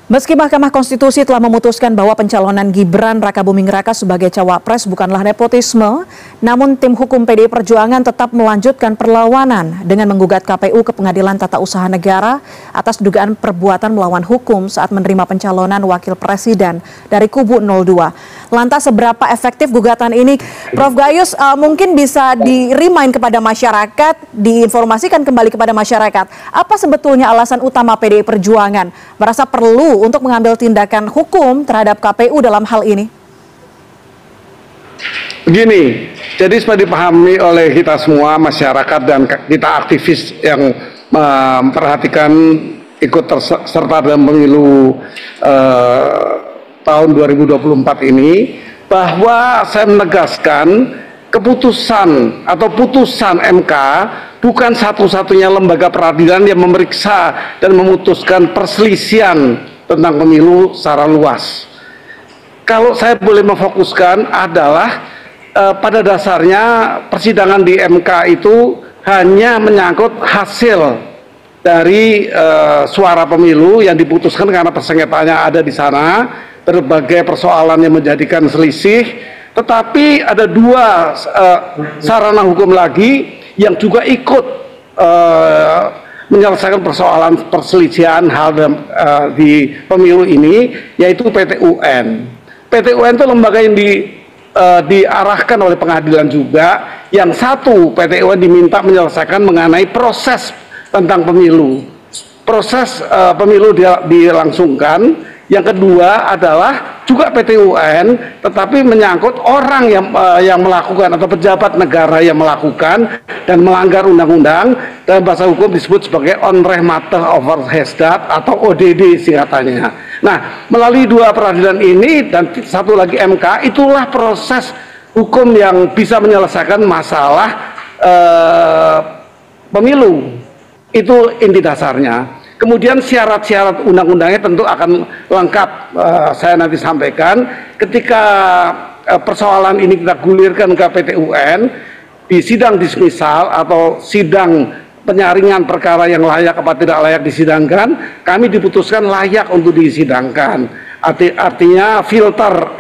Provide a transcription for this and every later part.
Meski Mahkamah Konstitusi telah memutuskan bahwa pencalonan Gibran Rakabuming Raka sebagai cawapres bukanlah nepotisme, namun tim hukum PDI Perjuangan tetap melanjutkan perlawanan dengan menggugat KPU ke Pengadilan Tata Usaha Negara atas dugaan perbuatan melawan hukum saat menerima pencalonan wakil presiden dari kubu 02. Lantas seberapa efektif gugatan ini? Prof. Gayus, mungkin bisa di-remind kepada masyarakat, diinformasikan kembali kepada masyarakat, apa sebetulnya alasan utama PDI Perjuangan merasa perlu untuk mengambil tindakan hukum terhadap KPU dalam hal ini? Begini, jadi supaya dipahami oleh kita semua, masyarakat dan kita aktivis yang memperhatikan ikut serta dalam pemilu tahun 2024 ini, bahwa saya menegaskan keputusan atau putusan MK bukan satu-satunya lembaga peradilan yang memeriksa dan memutuskan perselisihan tentang pemilu secara luas. Kalau saya boleh memfokuskan adalah pada dasarnya persidangan di MK itu hanya menyangkut hasil dari suara pemilu yang diputuskan karena persengketaannya ada di sana, berbagai persoalan yang menjadikan selisih, tetapi ada dua sarana hukum lagi yang juga ikut menyelesaikan persoalan perselisihan hal di pemilu ini, yaitu PT UN. PT UN itu lembaga yang diarahkan oleh pengadilan juga. Yang satu, PT UN diminta menyelesaikan mengenai proses tentang pemilu. Proses pemilu dilangsungkan. Yang kedua adalah juga PT UN, tetapi menyangkut orang yang melakukan atau pejabat negara yang melakukan dan melanggar undang-undang, dalam bahasa hukum disebut sebagai on reh matter over hesdat atau ODD singkatannya. Nah, melalui dua peradilan ini dan satu lagi MK, itulah proses hukum yang bisa menyelesaikan masalah pemilu. Itu inti dasarnya. Kemudian syarat-syarat undang-undangnya tentu akan lengkap, saya nanti sampaikan. Ketika persoalan ini kita gulirkan ke PT UN, di sidang dismisal atau sidang penyaringan perkara yang layak apa tidak layak disidangkan, kami diputuskan layak untuk disidangkan. Artinya filter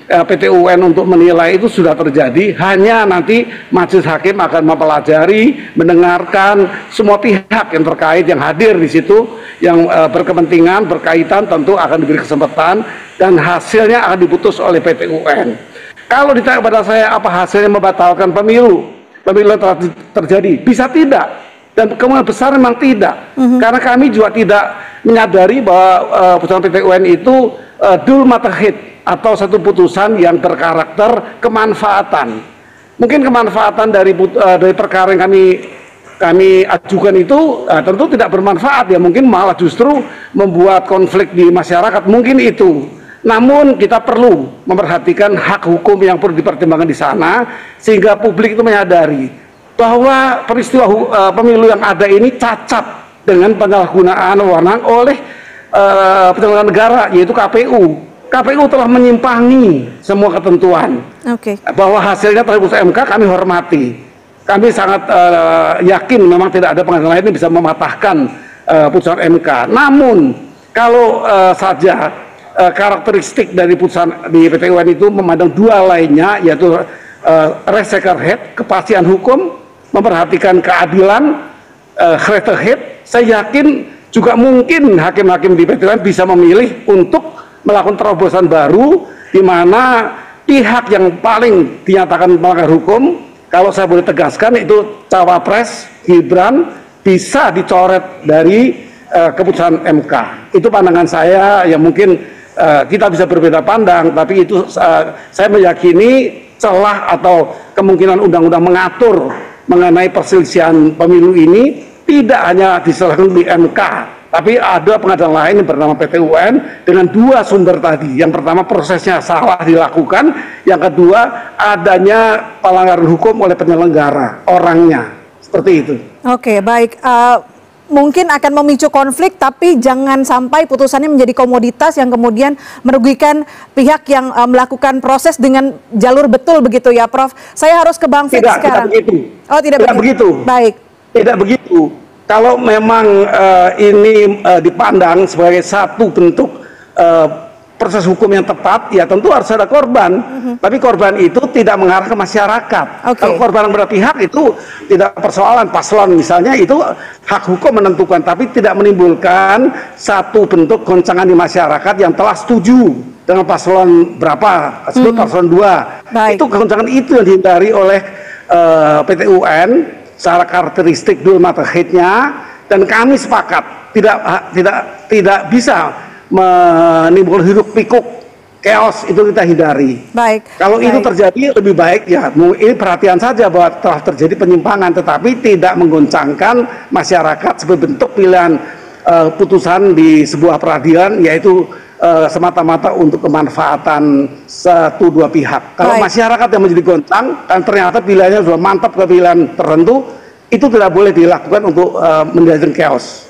PT UN untuk menilai itu sudah terjadi, hanya nanti majelis hakim akan mempelajari, mendengarkan semua pihak yang terkait yang hadir di situ, yang berkepentingan, berkaitan, tentu akan diberi kesempatan dan hasilnya akan diputus oleh PT UN. Kalau ditanya kepada saya apa hasilnya membatalkan pemilu telah terjadi, bisa tidak, dan kemungkinan besar memang tidak, karena kami juga tidak menyadari bahwa putusan PT UN itu dul matahid atau satu putusan yang berkarakter kemanfaatan. Mungkin kemanfaatan dari perkara yang kami ajukan itu tentu tidak bermanfaat, ya mungkin malah justru membuat konflik di masyarakat, mungkin itu. Namun kita perlu memperhatikan hak hukum yang perlu dipertimbangkan di sana, sehingga publik itu menyadari bahwa peristiwa pemilu yang ada ini cacat dengan penyalahgunaan wewenang oleh penyelenggara negara, yaitu KPU. KPU telah menyimpangi semua ketentuan. Bahwa hasilnya terputus MK kami hormati. Kami sangat yakin memang tidak ada pengadilan lain yang bisa mematahkan putusan MK. Namun kalau saja karakteristik dari putusan di PT UN itu memandang dua lainnya, yaitu resekerhet, kepastian hukum, memperhatikan keadilan, saya yakin juga mungkin hakim-hakim di PT UN bisa memilih untuk melakukan terobosan baru, di mana pihak yang paling dinyatakan melanggar hukum, kalau saya boleh tegaskan, itu cawapres Gibran, bisa dicoret dari keputusan MK. Itu pandangan saya, yang mungkin kita bisa berbeda pandang, tapi itu saya meyakini celah atau kemungkinan undang-undang mengatur mengenai perselisihan pemilu ini tidak hanya diselesaikan di MK, tapi ada pengadilan lain yang bernama PT UN dengan dua sumber tadi. Yang pertama, prosesnya salah dilakukan, yang kedua, adanya pelanggaran hukum oleh penyelenggara orangnya. Seperti itu. Oke, baik. Mungkin akan memicu konflik, tapi jangan sampai putusannya menjadi komoditas yang kemudian merugikan pihak yang melakukan proses dengan jalur betul, begitu ya, Prof? Saya harus ke Bang Fik sekarang. Tidak begitu. Oh, tidak begitu. Baik. Tidak begitu. Kalau memang ini dipandang sebagai satu bentuk proses hukum yang tepat, ya tentu harus ada korban. Tapi korban itu tidak mengarah ke masyarakat. Kalau korban yang berpihak itu tidak persoalan paslon misalnya, itu hak hukum menentukan, tapi tidak menimbulkan satu bentuk goncangan di masyarakat yang telah setuju dengan paslon berapa, sebut paslon 2. Itu goncangan itu yang dihindari oleh PT UN secara karakteristik dual mata head-nya, dan kami sepakat tidak bisa menimbulkan hiruk pikuk chaos, itu kita hindari. Kalau itu terjadi lebih baik ya ini perhatian saja bahwa telah terjadi penyimpangan, tetapi tidak menggoncangkan masyarakat sebagai bentuk pilihan putusan di sebuah peradilan, yaitu semata-mata untuk kemanfaatan satu dua pihak. Kalau masyarakat yang menjadi goncang dan ternyata pilihannya sudah mantap ke pilihan tertentu, itu tidak boleh dilakukan untuk menjadikan chaos.